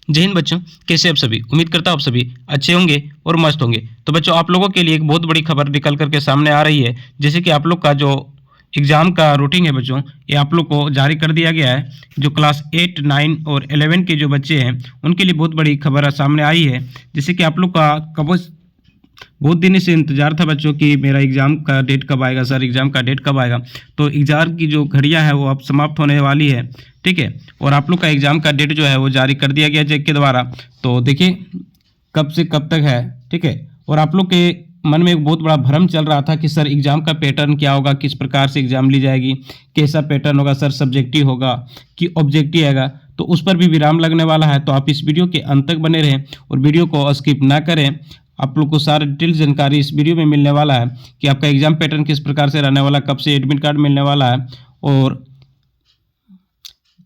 जय हिंद बच्चों, कैसे आप सभी। उम्मीद करता हूँ आप सभी अच्छे होंगे और मस्त होंगे। तो बच्चों, आप लोगों के लिए एक बहुत बड़ी खबर निकल करके सामने आ रही है। जैसे कि आप लोग का जो एग्ज़ाम का रूटीन है बच्चों, ये आप लोग को जारी कर दिया गया है। जो क्लास 8, 9 और 11 के जो बच्चे हैं उनके लिए बहुत बड़ी खबर सामने आई है। जैसे कि आप लोग का बहुत दिन से इंतजार था बच्चों कि मेरा एग्ज़ाम का डेट कब आएगा सर, एग्ज़ाम का डेट कब आएगा। तो एग्ज़ाम की जो घड़ियां है वो अब समाप्त होने वाली है, ठीक है। और आप लोग का एग्ज़ाम का डेट जो है वो जारी कर दिया गया जैक के द्वारा। तो देखिए कब से कब तक है, ठीक है। और आप लोग के मन में एक बहुत बड़ा भ्रम चल रहा था कि सर एग्ज़ाम का पैटर्न क्या होगा, किस प्रकार से एग्ज़ाम ली जाएगी, कैसा पैटर्न होगा सर, सब्जेक्टिव होगा कि ऑब्जेक्टिव आएगा। तो उस पर भी विराम लगने वाला है। तो आप इस वीडियो के अंत तक बने रहें और वीडियो को स्किप ना करें। आप लोग को सारा डिटेल जानकारी इस वीडियो में मिलने वाला है कि आपका एग्ज़ाम पैटर्न किस प्रकार से रहने वाला है, कब से एडमिट कार्ड मिलने वाला है और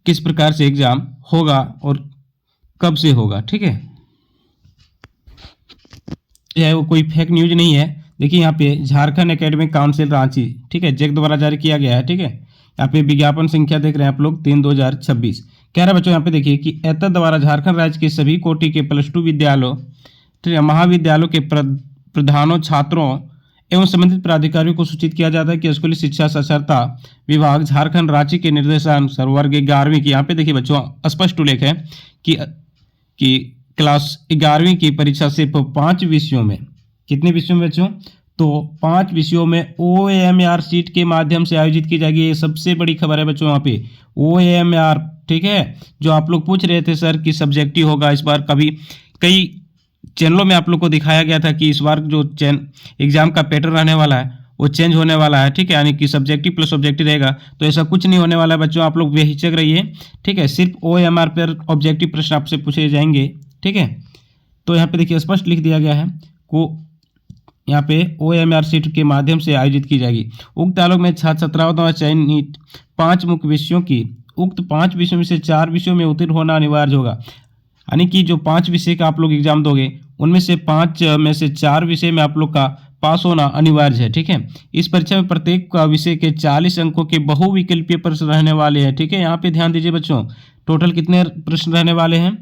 किस प्रकार से एग्ज़ाम होगा और कब से होगा, ठीक है। यह वो कोई फेक न्यूज नहीं है। देखिए यहाँ पे झारखंड एकेडमिक काउंसिल रांची, ठीक है, जैक द्वारा जारी किया गया है, ठीक है। यहाँ पे विज्ञापन संख्या देख रहे हैं आप लोग 3/2026। कह रहा है बच्चों यहाँ पे देखिए कि एतद द्वारा झारखंड राज्य के सभी कोटि के +2 विद्यालयों, ठीक है, महाविद्यालयों के प्रधानों, छात्रों एवं संबंधित प्राधिकारियों को सूचित किया जाता है कि स्कूली शिक्षा साक्षरता विभाग झारखंड रांची के निर्देशानुसार वर्ग 11वीं की, यहाँ पे देखिए बच्चों स्पष्ट उल्लेख है कि क्लास 11वीं की परीक्षा सिर्फ 5 विषयों में, कितने विषयों में बच्चों, तो 5 विषयों में OMR सीट के माध्यम से आयोजित की जाएगी। ये सबसे बड़ी खबर है बच्चों यहाँ पे, OMR, ठीक है। जो आप लोग पूछ रहे थे सर कि सब्जेक्टिव होगा इस बार, कई चैनलों में आप लोग को दिखाया गया था कि इस बार जो एग्जाम का पैटर्न रहने वाला है वो चेंज होने वाला है, ठीक है, यानी कि सब्जेक्टिव प्लस ऑब्जेक्टिव रहेगा। तो ऐसा कुछ नहीं होने वाला है बच्चों, आप लोग बेहिचक रहिए, ठीक है। सिर्फ OMR पर ऑब्जेक्टिव प्रश्न आपसे पूछे जाएंगे, ठीक है। तो यहाँ पे देखिए स्पष्ट लिख दिया गया है को यहाँ पे OMR सीट के माध्यम से आयोजित की जाएगी। उक्त आलोक में छात्र छात्राओं द्वारा चयनित 5 मुख्य विषयों की उक्त 5 विषयों में से 4 विषयों में उत्तीर्ण होना अनिवार्य होगा। यानी कि जो 5 विषय का आप लोग एग्जाम दोगे उनमें से 5 में से 4 विषय में आप लोग का पास होना अनिवार्य है, ठीक है। इस परीक्षा में प्रत्येक विषय के 40 अंकों के बहुविकल्पीय प्रश्न रहने वाले हैं, ठीक है। यहाँ पे ध्यान दीजिए बच्चों, टोटल कितने प्रश्न रहने वाले हैं,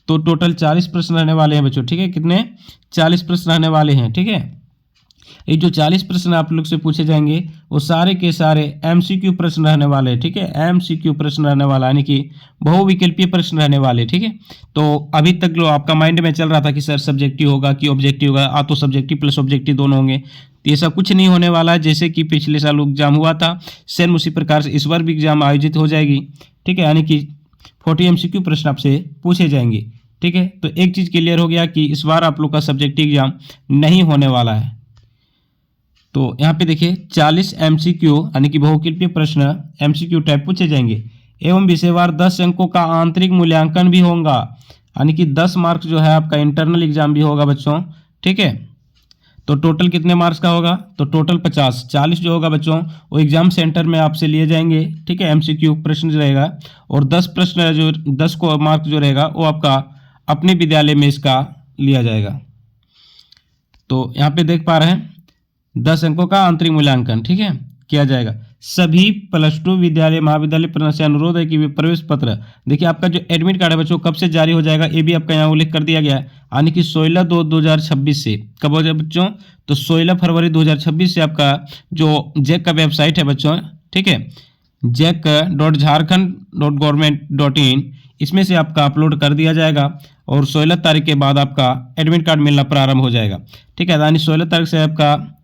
तो टोटल 40 प्रश्न रहने वाले हैं बच्चों, ठीक है। कितने, 40 प्रश्न रहने वाले हैं, ठीक है। ये जो 40 प्रश्न आप लोग से पूछे जाएंगे वो सारे के सारे MCQ प्रश्न रहने वाले हैं, ठीक है। MCQ प्रश्न रहने वाला यानी कि बहुविकल्पीय प्रश्न रहने वाले, ठीक है। तो अभी तक जो आपका माइंड में चल रहा था कि सर सब्जेक्टिव होगा कि ऑब्जेक्टिव होगा, तो सब्जेक्टिव प्लस ऑब्जेक्टिव दोनों होंगे, तो ये सब कुछ नहीं होने वाला है। जैसे कि पिछले साल एग्जाम हुआ था सेम उसी प्रकार से इस बार भी एग्जाम आयोजित हो जाएगी, ठीक है। यानी कि 40 MCQ प्रश्न आपसे पूछे जाएंगे, ठीक है। तो एक चीज़ क्लियर हो गया कि इस बार आप लोग का सब्जेक्टिव एग्जाम नहीं होने वाला है। तो यहाँ पे देखिए 40 MCQ यानी कि बहुविकल्पीय प्रश्न MCQ टाइप पूछे जाएंगे एवं विषयवार 10 अंकों का आंतरिक मूल्यांकन भी होगा। यानी कि 10 मार्क्स जो है आपका इंटरनल एग्जाम भी होगा बच्चों, ठीक है। तो टोटल कितने मार्क्स का होगा, तो टोटल 50, 40 जो होगा बच्चों वो एग्जाम सेंटर में आपसे लिए जाएंगे, ठीक है। MCQ प्रश्न रहेगा और 10 प्रश्न जो 10 को मार्क्स जो रहेगा वो आपका अपने विद्यालय में इसका लिया जाएगा। तो यहाँ पे देख पा रहे हैं 10 अंकों का आंतरिक मूल्यांकन, ठीक है, किया जाएगा। सभी +2 विद्यालय महाविद्यालय प्रशासन से अनुरोध है कि वे प्रवेश पत्र, देखिए आपका जो एडमिट कार्ड है बच्चों कब से जारी हो जाएगा ये भी आपका यहाँ उल्लेख कर दिया गया है। यानी कि 16/2/2026 से कब हो जाए बच्चों, तो 16 फरवरी 2026 से आपका जो जैक का वेबसाइट है बच्चों, ठीक है, jec.jharkhand.government.in, इसमें से आपका अपलोड कर दिया जाएगा और 16 तारीख के बाद आपका एडमिट कार्ड मिलना प्रारंभ हो जाएगा, ठीक है। यानी 16 तारीख से आपका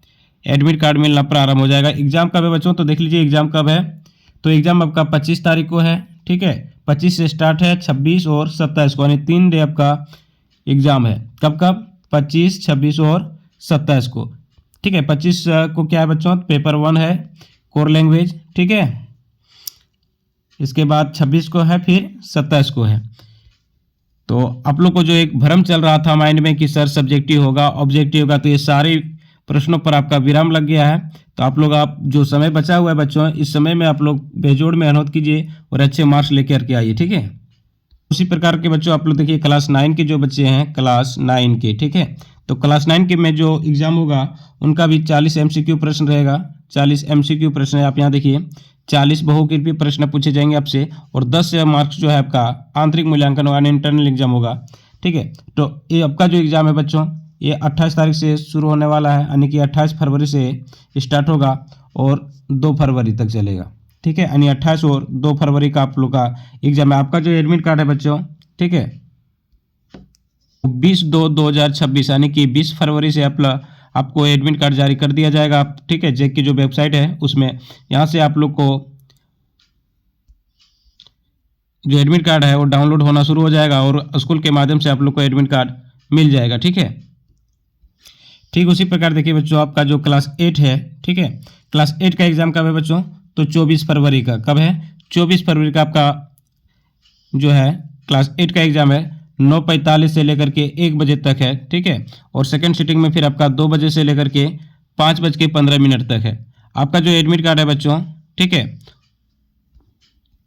एडमिट कार्ड मिलना प्रारंभ हो जाएगा। एग्जाम कब है बच्चों, तो देख लीजिए एग्जाम कब है, तो एग्जाम आपका 25 तारीख को है, ठीक है। 25 से स्टार्ट है, 26 और 27 को, यानी 3 डे आपका एग्जाम है। कब कब, 25, 26 और 27 को, ठीक है। 25 को क्या है बच्चों, पेपर 1 है कोर लैंग्वेज, ठीक है। इसके बाद 26 को है, फिर 27 को है। तो आप लोग को जो एक भ्रम चल रहा था माइंड में कि सर सब्जेक्टिव होगा ऑब्जेक्टिव होगा, तो ये सारे प्रश्नों पर आपका विराम लग गया है। तो आप लोग जो समय बचा हुआ है बच्चों, इस समय में आप लोग बेजोड़ मेहनत कीजिए और अच्छे मार्क्स लेकर के आइए, ठीक है। उसी प्रकार के बच्चों आप लोग देखिए क्लास 9 के जो बच्चे हैं, क्लास 9 के, ठीक है, तो क्लास 9 के में जो एग्जाम होगा उनका भी 40 MCQ प्रश्न रहेगा। 40 MCQ प्रश्न है, आप यहाँ देखिए 40 बहुकिल्पीय प्रश्न पूछे जाएंगे आपसे और 10 मार्क्स जो है आपका आंतरिक मूल्यांकन होगा, इंटरनल एग्जाम होगा। ठीक है, तो ये आपका जो एग्जाम है बच्चों, ये 28 तारीख से शुरू होने वाला है, यानी कि 28 फरवरी से स्टार्ट होगा और 2 फरवरी तक चलेगा। ठीक है, यानी 28 और 2 फरवरी का आप लोग का एग्जाम है। आपका जो एडमिट कार्ड है बच्चों, ठीक है, 20/2/2026 यानी कि 20 फरवरी से आपको एडमिट कार्ड जारी कर दिया जाएगा। आप ठीक है, जैक की जो वेबसाइट है उसमें यहाँ से आप लोग को जो एडमिट कार्ड है वो डाउनलोड होना शुरू हो जाएगा और स्कूल के माध्यम से आप लोग को एडमिट कार्ड मिल जाएगा। ठीक है, ठीक उसी प्रकार देखिए बच्चों, आपका जो क्लास 8 है, ठीक है, क्लास 8 का एग्जाम कब है बच्चों, तो 24 फरवरी का। कब है, 24 फरवरी का आपका जो है क्लास 8 का एग्जाम है। 9:45 से लेकर के 1 बजे तक है। ठीक है, और सेकंड सीटिंग में फिर आपका 2 बजे से लेकर के 5:15 तक है। आपका जो एडमिट कार्ड है बच्चों, ठीक है,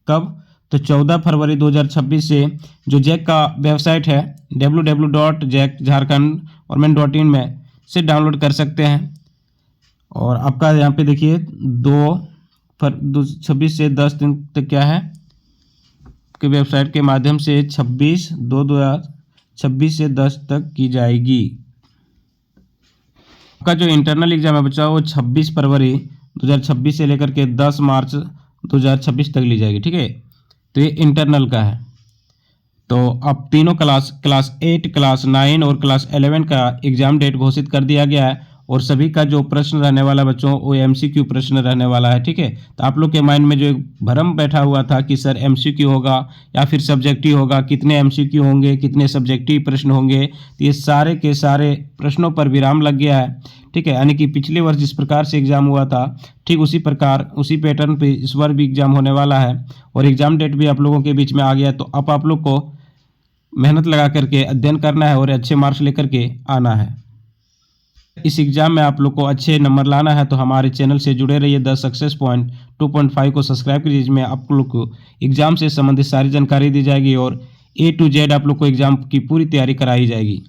कब, तो 14 फरवरी 2026 से जो जैक का वेबसाइट है www.jackjharkhand.in में से डाउनलोड कर सकते हैं। और आपका यहाँ पे देखिए 26 से 10 दिन तक क्या है कि वेबसाइट के माध्यम से 26/2/2026 से 10 तक की जाएगी। आपका जो इंटरनल एग्जाम है बच्चा वो 26 फरवरी 2026 से लेकर के 10 मार्च 2026 तक ली जाएगी। ठीक है, तो ये इंटरनल का है। तो अब तीनों क्लास 8, क्लास 9 और क्लास 11 का एग्जाम डेट घोषित कर दिया गया है और सभी का जो प्रश्न रहने वाला बच्चों वो MCQ प्रश्न रहने वाला है। ठीक है, तो आप लोग के माइंड में जो एक भ्रम बैठा हुआ था कि सर MCQ होगा या फिर सब्जेक्टिव होगा, कितने MCQ होंगे, कितने सब्जेक्टिव प्रश्न होंगे, तो ये सारे के सारे प्रश्नों पर विराम लग गया है। ठीक है, यानी कि पिछले वर्ष जिस प्रकार से एग्जाम हुआ था ठीक उसी प्रकार उसी पैटर्न पे इस बार भी एग्जाम होने वाला है और एग्जाम डेट भी आप लोगों के बीच में आ गया। तो अब आप लोग को मेहनत लगा करके अध्ययन करना है और अच्छे मार्क्स लेकर के आना है। इस एग्जाम में आप लोग को अच्छे नंबर लाना है तो हमारे चैनल से जुड़े रहिए। द सक्सेस पॉइंट 2.5 को सब्सक्राइब कीजिए, जिसमें आप लोग को एग्जाम से संबंधित सारी जानकारी दी जाएगी और A to Z आप लोग को एग्जाम की पूरी तैयारी कराई जाएगी।